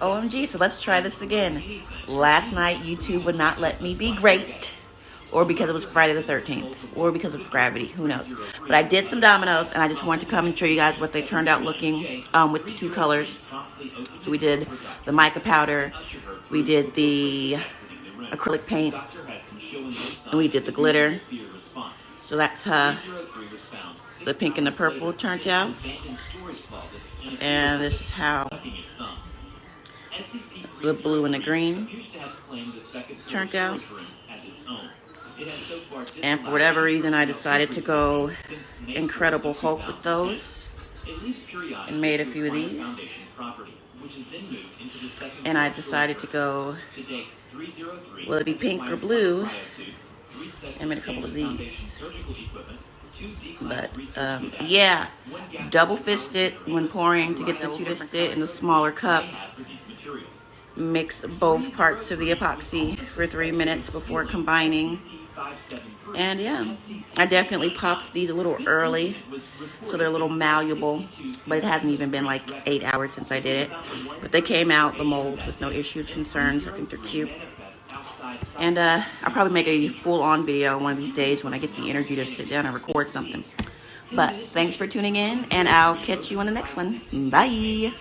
OMG, so let's try this again. Last night, YouTube would not let me be great, or because it was Friday the 13th, or because of gravity, who knows. But I did some Dominos, and I just wanted to come and show you guys what they turned out looking with the two colors. So we did the mica powder, we did the acrylic paint, and we did the glitter. So that's how the pink and the purple turned out. And this is how the blue and the green turned out. And for whatever reason, I decided to go Incredible Hulk with those and made a few of these. And I decided to go, will it be pink or blue? I made a couple of these. But yeah, double fist it when pouring to get the two fist it in the smaller cup. Mix both parts of the epoxy for 3 minutes before combining. And yeah, I definitely popped these a little early, so they're a little malleable, but it hasn't even been like 8 hours since I did it. But they came out, the mold, with no issues, concerns. I think they're cute. And I'll probably make a full-on video one of these days when I get the energy to sit down and record something. But thanks for tuning in, and I'll catch you on the next one. Bye!